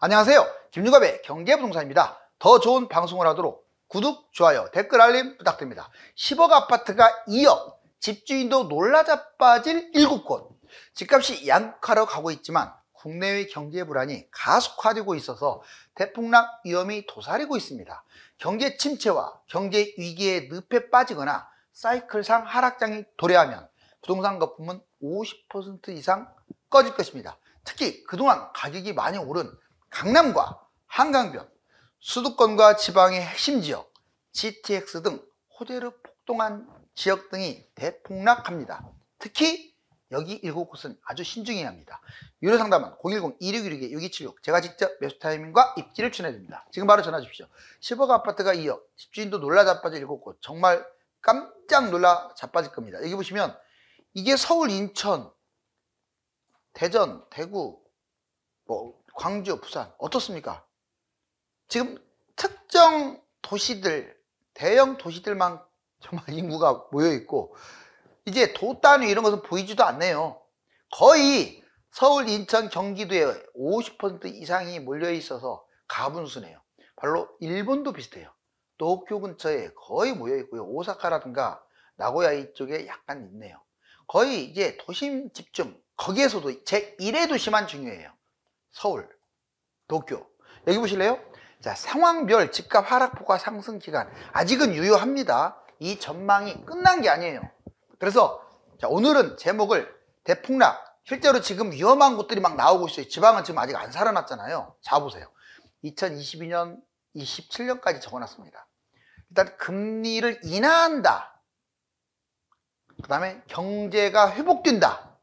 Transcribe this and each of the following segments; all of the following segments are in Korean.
안녕하세요. 김유갑의 경제부동산입니다. 더 좋은 방송을 하도록 구독, 좋아요, 댓글 알림 부탁드립니다. 10억 아파트가 2억, 집주인도 놀라 자빠질 7곳. 집값이 양극화로 가고 있지만 국내의 경제 불안이 가속화되고 있어서 대폭락 위험이 도사리고 있습니다. 경제 침체와 경제 위기의 늪에 빠지거나 사이클상 하락장이 도래하면 부동산 거품은 50% 이상 꺼질 것입니다. 특히 그동안 가격이 많이 오른 강남과 한강변, 수도권과 지방의 핵심 지역, GTX 등 호재로 폭등한 지역 등이 대폭락합니다. 특히 여기 7곳은 아주 신중해야 합니다. 유료 상담은 010-2616-6276 제가 직접 매수 타이밍과 입지를 추천해드립니다. 지금 바로 전화 주십시오. 10억 아파트가 2억, 집주인도 놀라 자빠질 7곳. 정말 깜짝 놀라 자빠질 겁니다. 여기 보시면 이게 서울, 인천, 대전, 대구, 광주, 부산 어떻습니까? 지금 특정 도시들, 대형 도시들만 정말 인구가 모여있고 이제 도 단위 이런 것은 보이지도 않네요. 거의 서울, 인천, 경기도에 50% 이상이 몰려있어서 가분수네요. 바로 일본도 비슷해요. 도쿄 근처에 거의 모여있고요. 오사카라든가 나고야 이쪽에 약간 있네요. 거의 이제 도심 집중, 거기에서도 제1의 도시만 중요해요. 서울, 도쿄. 여기 보실래요? 자, 상황별 집값 하락폭과 상승 기간 아직은 유효합니다. 이 전망이 끝난 게 아니에요. 그래서 자, 오늘은 제목을 대폭락, 실제로 지금 위험한 곳들이 막 나오고 있어요. 지방은 지금 아직 안 살아났잖아요. 자, 보세요. 2022년, 27년까지 적어놨습니다. 일단 금리를 인하한다. 그 다음에 경제가 회복된다.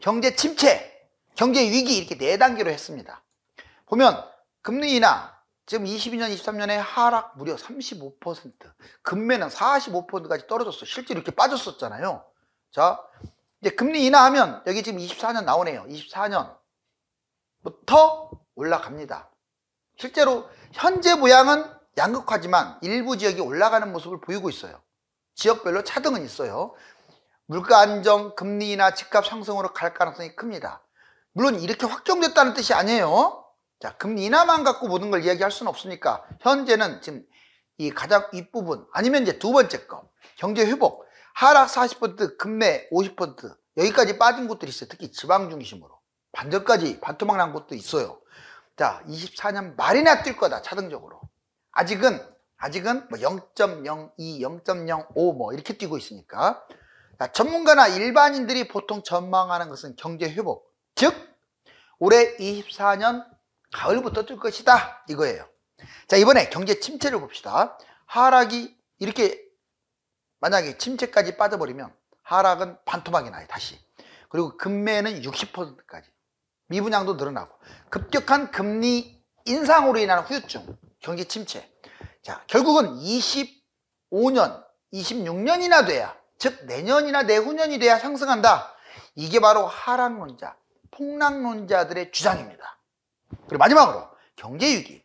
경제 침체, 경제 위기 이렇게 4단계로 했습니다. 보면 금리 인하, 지금 22년, 23년에 하락 무려 35%, 금매는 45%까지 떨어졌어. 실제로 이렇게 빠졌었잖아요. 자, 이제 금리 인하하면 여기 지금 24년 나오네요. 24년부터 올라갑니다. 실제로 현재 모양은 양극화지만 일부 지역이 올라가는 모습을 보이고 있어요. 지역별로 차등은 있어요. 물가 안정, 금리 인하, 집값 상승으로 갈 가능성이 큽니다. 물론 이렇게 확정됐다는 뜻이 아니에요. 자, 금리 인하만 갖고 모든 걸 이야기할 수는 없으니까 현재는 지금 이 가장 윗부분 아니면 이제 두 번째 거 경제 회복, 하락 40%, 금매 50% 여기까지 빠진 곳들이 있어요. 특히 지방 중심으로 반전까지 반토막 난 곳도 있어요. 자, 24년 말이나 뛸 거다. 차등적으로 아직은 뭐 0.02, 0.05 뭐 이렇게 뛰고 있으니까. 자, 전문가나 일반인들이 보통 전망하는 것은 경제 회복, 즉 올해 24년 가을부터 뜰 것이다 이거예요. 자, 이번에 경제 침체를 봅시다. 하락이 이렇게 만약에 침체까지 빠져버리면 하락은 반토막이 나요. 다시. 그리고 금매는 60%까지 미분양도 늘어나고 급격한 금리 인상으로 인한 후유증, 경제 침체. 자, 결국은 25년, 26년이나 돼야, 즉 내년이나 내후년이 돼야 상승한다. 이게 바로 하락론자, 폭락론자들의 주장입니다. 그리고 마지막으로 경제위기,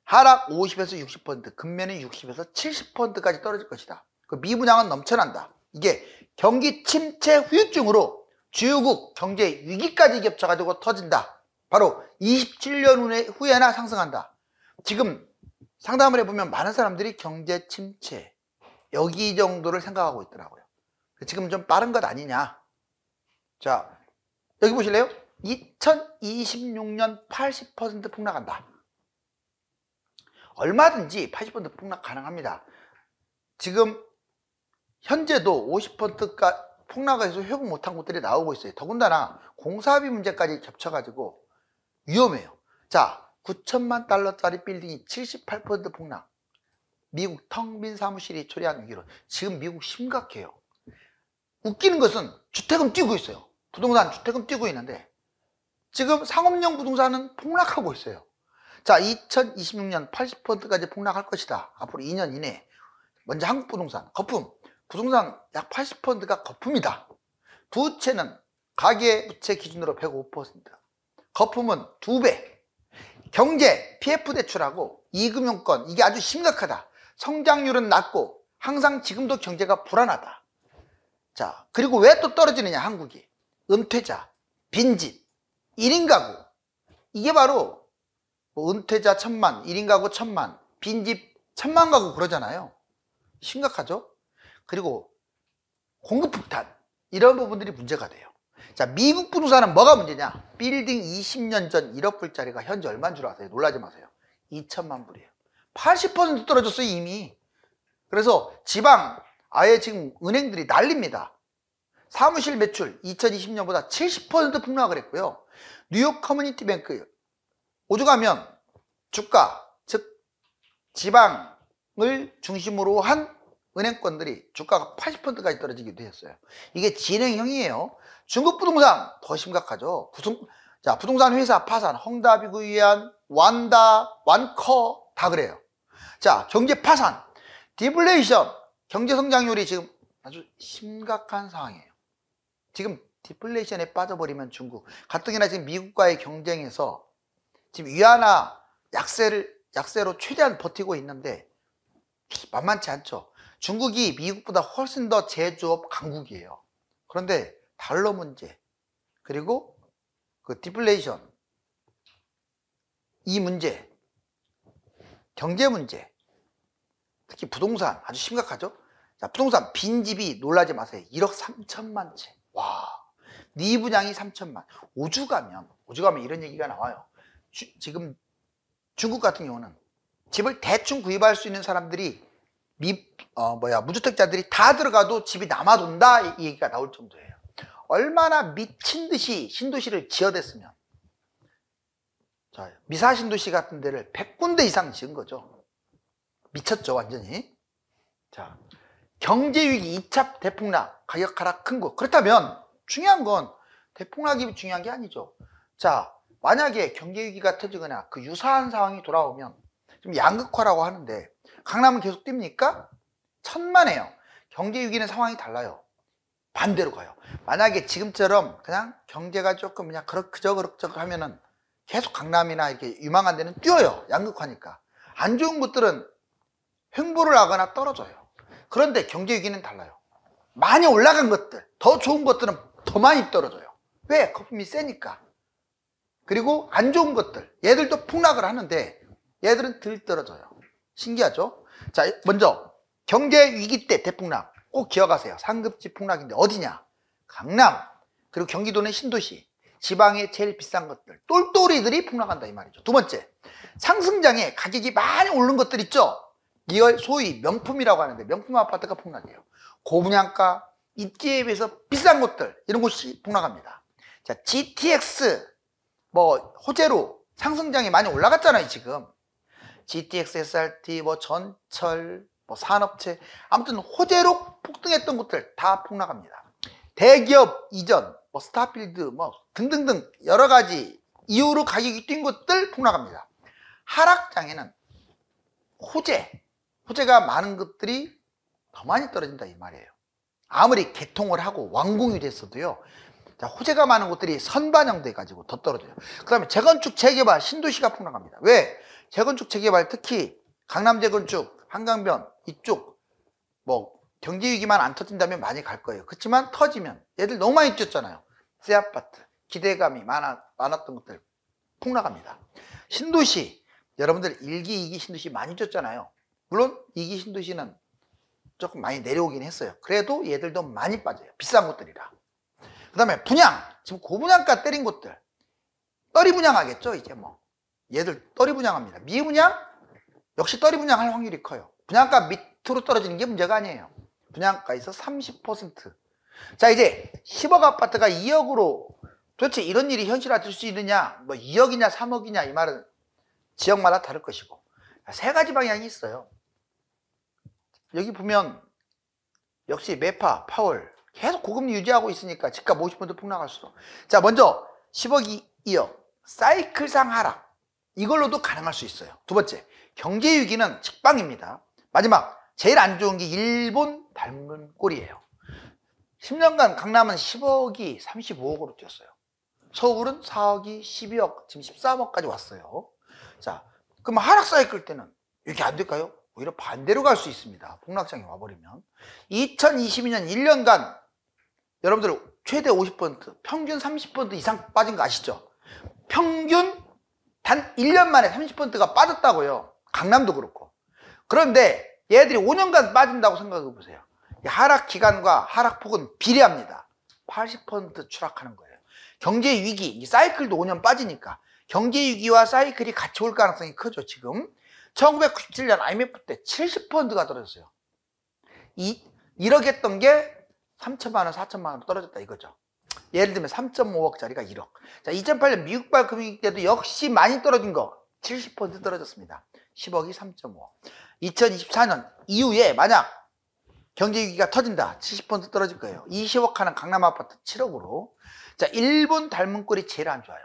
하락 50에서 60%, 금매는 60에서 70%까지 떨어질 것이다. 그 미분양은 넘쳐난다. 이게 경기 침체 후유증으로 주요국 경제 위기까지 겹쳐가지고 터진다. 바로 27년 후에나 상승한다. 지금 상담을 해보면 많은 사람들이 경제 침체 여기 정도를 생각하고 있더라고요. 지금 좀 빠른 것 아니냐. 자, 여기 보실래요? 2026년 80% 폭락한다. 얼마든지 80% 폭락 가능합니다. 지금 현재도 50%가 폭락해서 회복 못한 곳들이 나오고 있어요. 더군다나 공사비 문제까지 겹쳐가지고 위험해요. 자, 9천만 달러짜리 빌딩이 78% 폭락. 미국 텅 빈 사무실이 초래한 위기로. 지금 미국 심각해요. 웃기는 것은 주택은 뛰고 있어요. 부동산 주택은 뛰고 있는데 지금 상업용 부동산은 폭락하고 있어요. 자, 2026년 80%까지 폭락할 것이다. 앞으로 2년 이내에. 먼저 한국 부동산, 거품. 부동산 약 80%가 거품이다. 부채는 가계부채 기준으로 105%. 거품은 2배. 경제, PF 대출하고 이금융권, 이게 아주 심각하다. 성장률은 낮고 항상 지금도 경제가 불안하다. 자, 그리고 왜 또 떨어지느냐, 한국이. 은퇴자, 빈집, 1인 가구. 이게 바로 뭐 은퇴자 1000만, 1인 가구 1000만, 빈집 1000만 가구 그러잖아요. 심각하죠? 그리고 공급 폭탄, 이런 부분들이 문제가 돼요. 자, 미국 부동산은 뭐가 문제냐? 빌딩 20년 전 1억 불짜리가 현재 얼마인 줄 아세요? 놀라지 마세요. 2천만 불이에요. 80% 떨어졌어요, 이미. 그래서 지방 아예 지금 은행들이 난립니다. 사무실 매출 2020년보다 70% 폭락을 했고요. 뉴욕 커뮤니티 뱅크 오죽하면 주가, 즉 지방을 중심으로 한 은행권들이 주가가 80%까지 떨어지기도 했어요. 이게 진행형이에요. 중국 부동산 더 심각하죠. 부동산 회사 파산, 헝다비구이안, 완다, 완커 다 그래요. 자, 경제 파산, 디플레이션, 경제 성장률이 지금 아주 심각한 상황이에요. 지금 디플레이션에 빠져버리면 중국, 가뜩이나 지금 미국과의 경쟁에서 지금 위안화 약세로 최대한 버티고 있는데 만만치 않죠. 중국이 미국보다 훨씬 더 제조업 강국이에요. 그런데 달러 문제, 그리고 그 디플레이션, 이 문제, 경제 문제, 특히 부동산 아주 심각하죠. 자, 부동산 빈집이 놀라지 마세요. 1억 3천만 채. 와, 미분양이 3천만. 오죽하면 이런 얘기가 나와요. 지금 중국 같은 경우는 집을 대충 구입할 수 있는 사람들이 무주택자들이 다 들어가도 집이 남아돈다, 이 얘기가 나올 정도예요. 얼마나 미친 듯이 신도시를 지어댔으면. 자, 미사 신도시 같은 데를 100군데 이상 지은 거죠. 미쳤죠, 완전히. 자, 경제위기 2차 대폭락, 가격 하락 큰 거. 그렇다면 중요한 건 대폭락이 중요한 게 아니죠. 자, 만약에 경제위기가 터지거나 그 유사한 상황이 돌아오면 좀 양극화라고 하는데 강남은 계속 뜁니까? 천만에요. 경제위기는 상황이 달라요. 반대로 가요. 만약에 지금처럼 그냥 경제가 조금 그냥 그럭저럭 하면은 계속 강남이나 이렇게 유망한 데는 뛰어요. 양극화니까. 안 좋은 것들은 횡보를 하거나 떨어져요. 그런데 경제위기는 달라요. 많이 올라간 것들, 더 좋은 것들은 더 많이 떨어져요. 왜? 거품이 세니까. 그리고 안 좋은 것들, 얘들도 폭락을 하는데 얘들은 덜 떨어져요. 신기하죠? 자, 먼저 경제위기 때 대폭락 꼭 기억하세요. 상급지 폭락인데 어디냐? 강남, 그리고 경기도는 신도시, 지방의 제일 비싼 것들, 똘똘이들이 폭락한다 이 말이죠. 두 번째, 상승장에 가격이 많이 오른 것들 있죠? 이걸 소위 명품이라고 하는데 명품 아파트가 폭락해요. 고분양가, 입지에 비해서 비싼 것들, 이런 곳이 폭락합니다. 자, GTX, 호재로 상승장이 많이 올라갔잖아요, 지금. GTX, SRT, 전철, 산업체, 아무튼 호재로 폭등했던 곳들 다 폭락합니다. 대기업 이전, 스타필드, 등등등 여러 가지 이유로 가격이 뛴 것들 폭락합니다. 하락장에는 호재가 많은 것들이 더 많이 떨어진다 이 말이에요. 아무리 개통을 하고 완공이 됐어도요. 자, 호재가 많은 곳들이 선반영돼 가지고 더 떨어져요. 그 다음에 재건축 재개발, 신도시가 폭락합니다. 왜? 재건축 재개발, 특히 강남 재건축, 한강변 이쪽 경제위기만 안 터진다면 많이 갈 거예요. 그렇지만 터지면 얘들 너무 많이 뛰었잖아요. 새 아파트, 기대감이 많았던 것들 폭락합니다. 신도시, 여러분들 1기, 2기 신도시 많이 뛰었잖아요. 물론 2기 신도시는 조금 많이 내려오긴 했어요. 그래도 얘들도 많이 빠져요. 비싼 곳들이라. 그 다음에 분양, 지금 고분양가 때린 곳들 떨이 분양하겠죠. 이제 얘들 떨이 분양합니다. 미분양 역시 떨이 분양할 확률이 커요. 분양가 밑으로 떨어지는 게 문제가 아니에요. 분양가에서 30%. 자, 이제 10억 아파트가 2억으로 도대체 이런 일이 현실화될 수 있느냐, 2억이냐 3억이냐, 이 말은 지역마다 다를 것이고, 세 가지 방향이 있어요. 여기 보면 역시 매파, 파월 계속 고금리 유지하고 있으니까 집값 50% 폭락할 수도. 자, 먼저 10억 2억 사이클상 하락, 이걸로도 가능할 수 있어요. 두 번째, 경제위기는 직방입니다. 마지막, 제일 안 좋은 게 일본 닮은 꼴이에요. 10년간 강남은 10억이 35억으로 뛰었어요. 서울은 4억이 12억, 지금 13억까지 왔어요. 자, 그럼 하락 사이클 때는 이렇게 안 될까요? 오히려 반대로 갈 수 있습니다. 폭락장이 와버리면. 2022년 1년간 여러분들 최대 50%, 평균 30% 이상 빠진 거 아시죠? 평균 단 1년 만에 30%가 빠졌다고요. 강남도 그렇고. 그런데 얘들이 5년간 빠진다고 생각해 보세요. 하락 기간과 하락폭은 비례합니다. 80% 추락하는 거예요. 경제 위기, 이 사이클도 5년 빠지니까 경제 위기와 사이클이 같이 올 가능성이 크죠. 지금 1997년 IMF 때 70%가 떨어졌어요. 1억 했던 게 3천만 원, 4천만 원 떨어졌다 이거죠. 예를 들면 3.5억짜리가 1억. 자, 2008년 미국발 금융위기 때도 역시 많이 떨어진 거 70% 떨어졌습니다. 10억이 3.5억. 2024년 이후에 만약 경제위기가 터진다. 70% 떨어질 거예요. 20억 하는 강남 아파트 7억으로. 자, 일본 닮은 꼴이 제일 안 좋아요.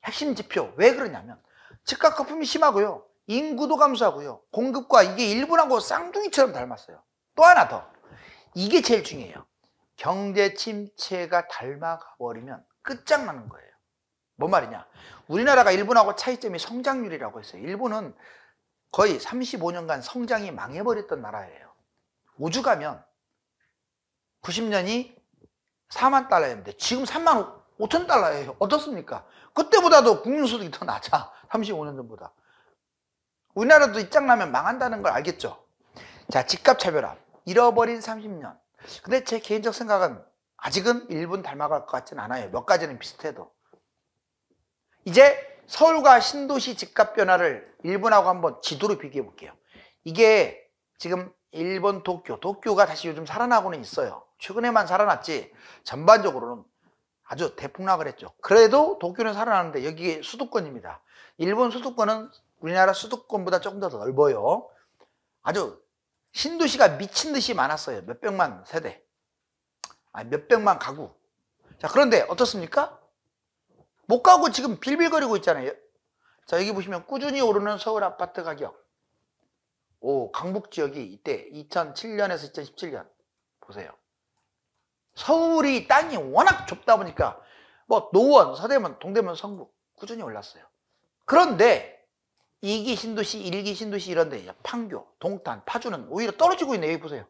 핵심 지표. 왜 그러냐면 집값 거품이 심하고요. 인구도 감소하고요. 공급과 이게 일본하고 쌍둥이처럼 닮았어요. 또 하나 더. 이게 제일 중요해요. 경제 침체가 닮아가 버리면 끝장나는 거예요. 뭔 말이냐? 우리나라가 일본하고 차이점이 성장률이라고 했어요. 일본은 거의 35년간 성장이 망해버렸던 나라예요. 우주 가면 90년이 4만 달러였는데 지금 3만 5천 달러예요. 어떻습니까? 그때보다도 국민소득이 더 낮아. 35년 전보다. 우리나라도 입장나면 망한다는 걸 알겠죠? 자, 집값 차별화. 잃어버린 30년. 근데 제 개인적 생각은 아직은 일본 닮아갈 것 같진 않아요. 몇 가지는 비슷해도. 이제 서울과 신도시 집값 변화를 일본하고 한번 지도로 비교해 볼게요. 이게 지금 일본 도쿄가 다시 요즘 살아나고는 있어요. 최근에만 살아났지 전반적으로는 아주 대폭락을 했죠. 그래도 도쿄는 살아나는데 여기 수도권입니다. 일본 수도권은 우리나라 수도권보다 조금 더 넓어요. 아주 신도시가 미친 듯이 많았어요. 몇백만 세대, 몇백만 가구. 자, 그런데 어떻습니까? 못 가고 지금 빌빌거리고 있잖아요. 자, 여기 보시면 꾸준히 오르는 서울 아파트 가격. 강북 지역이 이때 2007년에서 2017년 보세요. 서울이 땅이 워낙 좁다 보니까 뭐 노원, 서대문, 동대문, 성북 꾸준히 올랐어요. 그런데 2기 신도시, 1기 신도시 이런데 판교, 동탄, 파주는 오히려 떨어지고 있네요. 여기 보세요.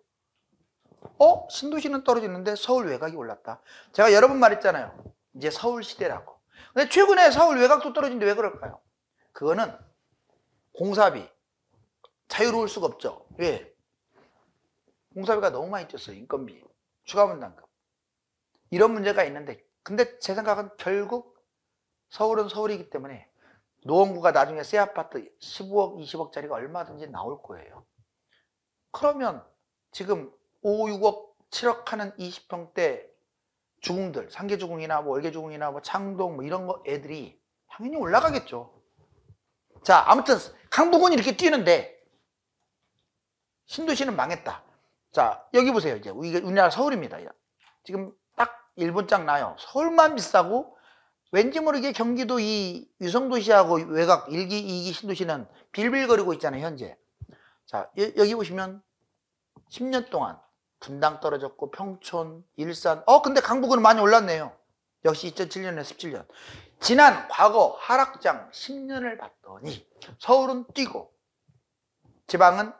신도시는 떨어지는데 서울 외곽이 올랐다. 제가 여러 번 말했잖아요. 이제 서울 시대라고. 근데 최근에 서울 외곽도 떨어지는데 왜 그럴까요? 그거는 공사비 자유로울 수가 없죠. 왜? 공사비가 너무 많이 뛰었어요. 인건비, 추가분담금 이런 문제가 있는데, 근데 제 생각은 결국 서울은 서울이기 때문에 노원구가 나중에 새 아파트 15억, 20억짜리가 얼마든지 나올 거예요. 그러면 지금 5, 6억, 7억 하는 20평대 주공들, 상계주공이나 뭐 월계주공이나 뭐 창동 뭐 이런 거 애들이 당연히 올라가겠죠. 자, 아무튼 강북은 이렇게 뛰는데 신도시는 망했다. 자, 여기 보세요. 이제 우리나라 서울입니다. 지금 딱 일본장 나요. 서울만 비싸고 왠지 모르게 경기도 이 유성도시하고 외곽 1기, 2기 신도시는 빌빌거리고 있잖아요. 현재. 자, 여기 보시면 10년 동안 분당 떨어졌고 평촌, 일산. 근데 강북은 많이 올랐네요. 역시 2007년에 17년. 지난 과거 하락장 10년을 봤더니 서울은 뛰고 지방은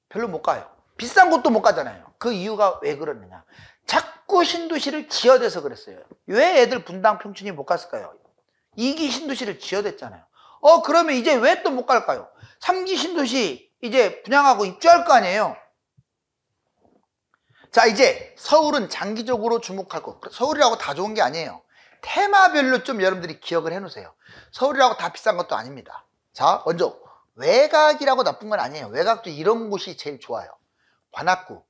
별로 못 가요. 비싼 곳도 못 가잖아요. 그 이유가 왜 그러느냐. 자꾸 신도시를 지어대서 그랬어요. 왜 애들 분당 평촌이 못 갔을까요? 2기 신도시를 지어댔잖아요. 그러면 이제 왜 또 못 갈까요? 3기 신도시 이제 분양하고 입주할 거 아니에요. 자, 이제 서울은 장기적으로 주목할 것. 서울이라고 다 좋은 게 아니에요. 테마별로 좀 여러분들이 기억을 해놓으세요. 서울이라고 다 비싼 것도 아닙니다. 자, 먼저 외곽이라고 나쁜 건 아니에요. 외곽도 이런 곳이 제일 좋아요. 관악구,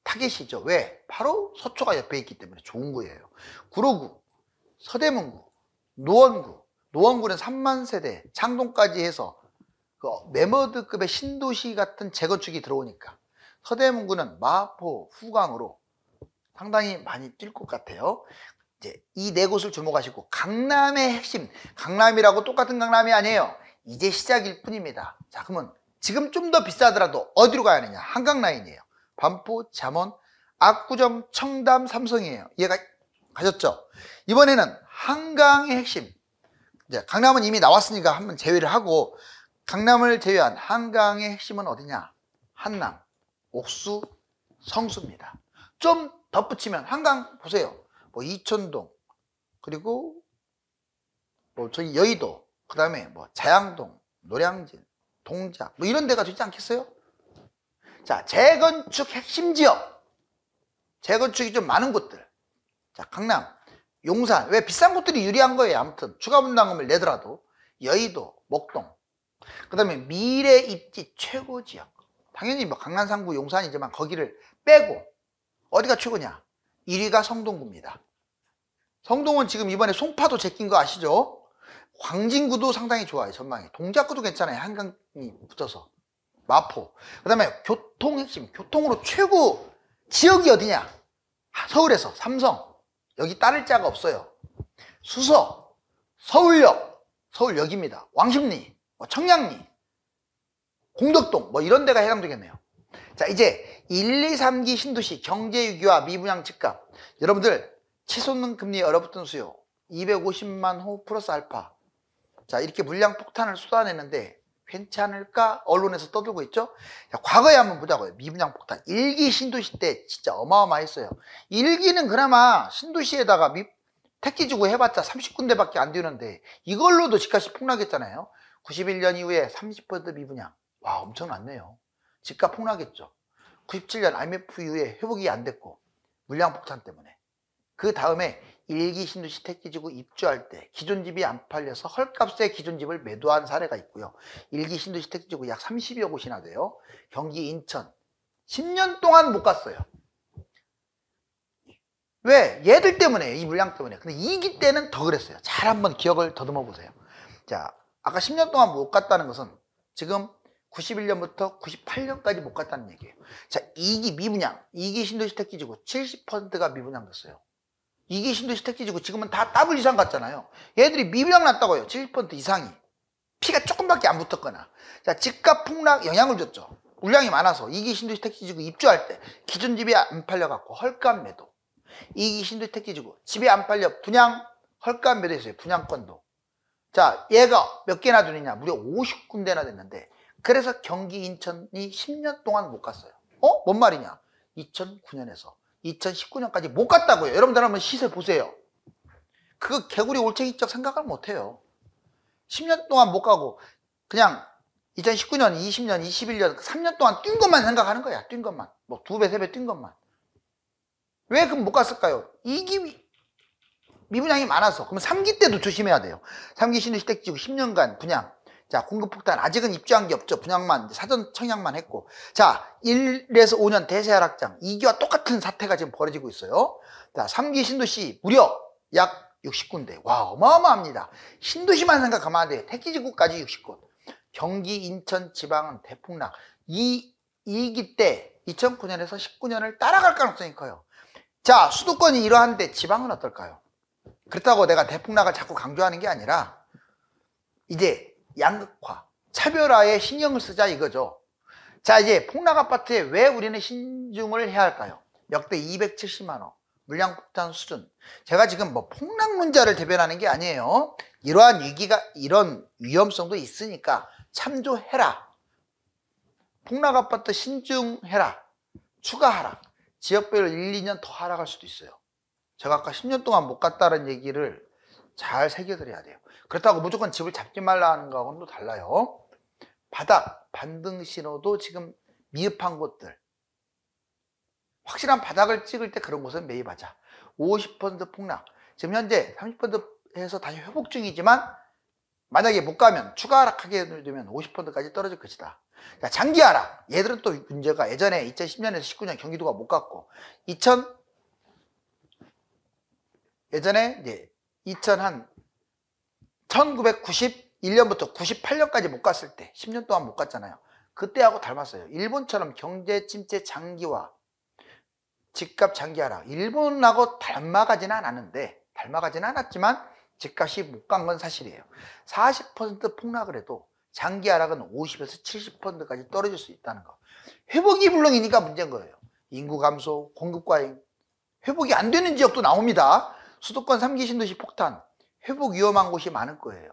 타겟이죠. 왜? 바로 서초가 옆에 있기 때문에 좋은 거예요. 구로구, 서대문구, 노원구. 노원구는 3만 세대, 창동까지 해서 그 메머드급의 신도시 같은 재건축이 들어오니까 서대문구는 마포, 후광으로 상당히 많이 뛸 것 같아요. 이제 이 네 곳을 주목하시고, 강남의 핵심, 강남이라고 똑같은 강남이 아니에요. 이제 시작일 뿐입니다. 자, 그러면 지금 좀 더 비싸더라도 어디로 가야 하느냐? 한강 라인이에요. 반포, 잠원, 압구정, 청담, 삼성이에요. 이해가 가셨죠? 이번에는 한강의 핵심. 이제 강남은 이미 나왔으니까 한번 제외를 하고, 강남을 제외한 한강의 핵심은 어디냐? 한남, 옥수, 성수입니다. 좀 덧붙이면 한강 보세요. 뭐 이촌동, 그리고 뭐 저희 여의도, 그 다음에 뭐 자양동, 노량진, 동작 뭐 이런 데가 되지 않겠어요? 자, 재건축 핵심 지역, 재건축이 좀 많은 곳들. 자, 강남, 용산, 왜 비싼 곳들이 유리한 거예요. 아무튼 추가 분담금을 내더라도 여의도, 목동, 그 다음에 미래 입지 최고 지역. 당연히 뭐 강남, 상구, 용산이지만 거기를 빼고 어디가 최고냐? 1위가 성동구입니다. 성동은 지금 이번에 송파도 제낀 거 아시죠? 광진구도 상당히 좋아요. 전망이. 동작구도 괜찮아요. 한강이 붙어서. 마포. 그 다음에 교통 핵심, 교통으로 최고 지역이 어디냐? 서울에서 삼성. 여기 따를 자가 없어요. 수서, 서울역, 서울역입니다. 왕십리, 청량리, 공덕동 뭐 이런 데가 해당되겠네요. 자, 이제 1, 2, 3기 신도시 경제위기와 미분양 집값. 여러분들 치솟는 금리 얼어붙은 수요 250만 호 플러스 알파. 자, 이렇게 물량 폭탄을 쏟아내는데 괜찮을까? 언론에서 떠들고 있죠. 자, 과거에 한번 보자고요. 미분양 폭탄 1기 신도시 때 진짜 어마어마했어요. 1기는 그나마 신도시에다가 택지주고 해봤자 30군데밖에 안 되는데 이걸로도 집값이 폭락했잖아요. 91년 이후에 30% 미분양. 와, 엄청났네요. 집값 폭락했죠. 97년 IMF 이후에 회복이 안 됐고 물량 폭탄 때문에. 그 다음에 1기 신도시 택지지구 입주할 때 기존 집이 안 팔려서 헐값에 기존 집을 매도한 사례가 있고요. 1기 신도시 택지지구 약 30여 곳이나 돼요. 경기, 인천 10년 동안 못 갔어요. 왜? 얘들 때문에, 이 물량 때문에. 근데 2기 때는 더 그랬어요. 잘 한번 기억을 더듬어 보세요. 자, 아까 10년 동안 못 갔다는 것은 지금 91년부터 98년까지 못 갔다는 얘기예요. 자, 2기 미분양, 2기 신도시 택지지구 70%가 미분양 됐어요. 2기 신도시 택지지구 지금은 다 더블 이상 갔잖아요. 얘들이 미분양 났다고요. 70% 이상이. 피가 조금밖에 안 붙었거나. 자, 집값 폭락 영향을 줬죠. 물량이 많아서 2기 신도시 택지지구 입주할 때 기존 집이 안 팔려갖고 헐값 매도. 2기 신도시 택지지구 집이 안 팔려 분양 헐값 매도했어요. 분양권도. 자, 얘가 몇 개나 되느냐? 무려 50군데나 됐는데 그래서 경기, 인천이 10년 동안 못 갔어요. 뭔 말이냐? 2009년에서 2019년까지 못 갔다고요. 여러분들 한번 시세 보세요. 그거 개구리 올챙이적 생각을 못 해요. 10년 동안 못 가고 그냥 2019년, 20년, 21년 3년 동안 뛴 것만 생각하는 거야. 뛴 것만. 뭐 2배, 3배 뛴 것만. 왜 그럼 못 갔을까요? 2기 미분양이 많아서. 그럼 3기 때도 조심해야 돼요. 3기 신도시 택지지구 10년간 분양. 자, 공급 폭탄 아직은 입주한 게 없죠. 분양만 사전 청약만 했고. 자, 1에서 5년 대세 하락장 2기와 똑같은 사태가 지금 벌어지고 있어요. 자, 3기 신도시 무려 약 60군데. 와, 어마어마합니다. 신도시만 생각하면 안 돼요. 택지지구까지 60곳. 경기, 인천, 지방은 대폭락. 2기 때 2009년에서 19년을 따라갈 가능성이 커요. 자, 수도권이 이러한데 지방은 어떨까요? 그렇다고 내가 대폭락을 자꾸 강조하는 게 아니라 이제 양극화, 차별화에 신경을 쓰자 이거죠. 자, 이제 폭락 아파트에 왜 우리는 신중을 해야 할까요? 역대 270만 원, 물량 폭탄 수준. 제가 지금 뭐 폭락론자를 대변하는 게 아니에요. 이러한 위기가, 이런 위험성도 있으니까 참조해라. 폭락 아파트 신중해라. 추가 하락. 지역별로 1, 2년 더 하락할 수도 있어요. 제가 아까 10년 동안 못 갔다는 얘기를 잘 새겨드려야 돼요. 그렇다고 무조건 집을 잡지 말라는 거하고는 또 달라요. 바닥, 반등 신호도 지금 미흡한 곳들. 확실한 바닥을 찍을 때 그런 곳은 매입하자. 50% 폭락. 지금 현재 30%에서 다시 회복 중이지만 만약에 못 가면 추가 하락하게 되면 50%까지 떨어질 것이다. 자, 장기 하락. 얘들은 또 문제가 예전에 2010년에서 19년 경기도가 못 갔고 예전에 이제 1991년부터 98년까지 못 갔을 때 10년 동안 못 갔잖아요. 그때하고 닮았어요. 일본처럼 경제 침체 장기화, 집값 장기 하락. 일본하고 닮아가지는 않았지만 집값이 못 간 건 사실이에요. 40% 폭락을 해도 장기 하락은 50에서 70%까지 떨어질 수 있다는 거. 회복이 불능이니까 문제인 거예요. 인구 감소, 공급 과잉. 회복이 안 되는 지역도 나옵니다. 수도권 3기 신도시 폭탄. 회복 위험한 곳이 많을 거예요.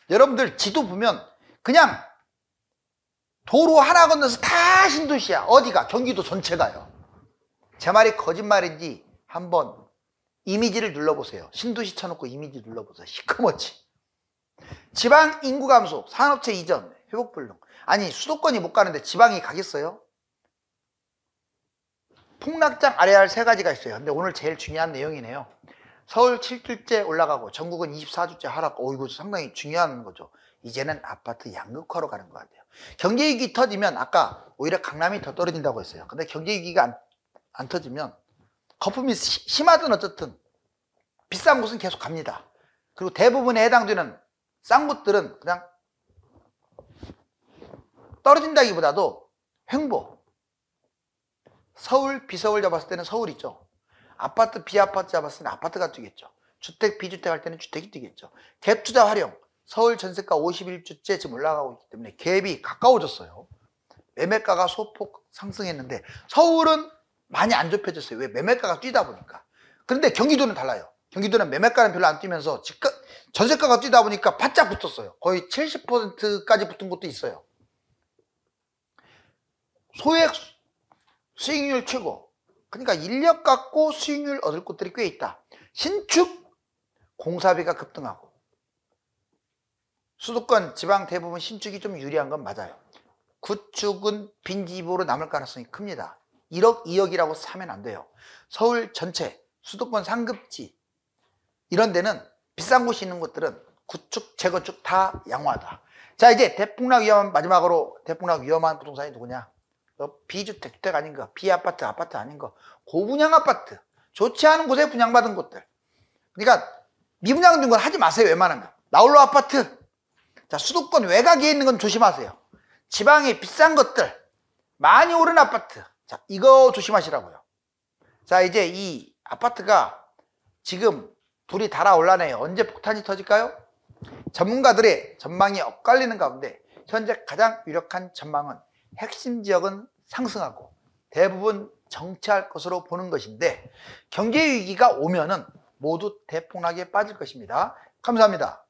여러분들 지도 보면 그냥 도로 하나 건너서 다 신도시야. 어디가? 경기도 전체가요. 제 말이 거짓말인지 한번 이미지를 눌러보세요. 신도시 쳐놓고 이미지 눌러보세요. 시커멓지. 지방 인구 감소, 산업체 이전, 회복 불능. 아니 수도권이 못 가는데 지방이 가겠어요? 폭락장 아래할 세 가지가 있어요. 근데 오늘 제일 중요한 내용이네요. 서울 7주째 올라가고 전국은 24주째 하락. 이거 상당히 중요한 거죠. 이제는 아파트 양극화로 가는 것 같아요. 경제위기 터지면 아까 오히려 강남이 더 떨어진다고 했어요. 근데 경제위기가 안 터지면 거품이 심하든 어쨌든 비싼 곳은 계속 갑니다. 그리고 대부분에 해당되는 싼 곳들은 그냥 떨어진다기보다도 횡보. 서울, 비서울 잡았을 때는 서울이죠. 아파트, 비아파트 잡았을 때는 아파트가 뛰겠죠. 주택, 비주택 할 때는 주택이 뛰겠죠. 갭 투자 활용. 서울 전세가 51주째 지금 올라가고 있기 때문에 갭이 가까워졌어요. 매매가가 소폭 상승했는데 서울은 많이 안 좁혀졌어요. 왜? 매매가가 뛰다 보니까. 그런데 경기도는 달라요. 경기도는 매매가는 별로 안 뛰면서 전세가가 뛰다 보니까 바짝 붙었어요. 거의 70%까지 붙은 곳도 있어요. 소액 수익률 최고. 그러니까 인력 갖고 수익률 얻을 곳들이 꽤 있다. 신축 공사비가 급등하고 수도권 지방 대부분 신축이 좀 유리한 건 맞아요. 구축은 빈집으로 남을 가능성이 큽니다. 1억, 2억이라고 사면 안 돼요. 서울 전체 수도권 상급지 이런 데는 비싼 곳이 있는 곳들은 구축, 재건축 다 양호하다. 자, 이제 대폭락 위험한, 마지막으로 대폭락 위험한 부동산이 누구냐? 비주택, 주택 아닌 거, 비아파트, 아파트 아닌 거, 고분양 아파트, 좋지 않은 곳에 분양받은 곳들. 그러니까 미분양된 건 하지 마세요. 웬만하면. 나홀로 아파트. 자, 수도권 외곽에 있는 건 조심하세요. 지방에 비싼 것들, 많이 오른 아파트. 자, 이거 조심하시라고요. 자, 이제 이 아파트가 지금 불이 달아올라네요. 언제 폭탄이 터질까요? 전문가들의 전망이 엇갈리는 가운데 현재 가장 유력한 전망은 핵심 지역은 상승하고 대부분 정체할 것으로 보는 것인데 경제 위기가 오면은 모두 대폭락에 빠질 것입니다. 감사합니다.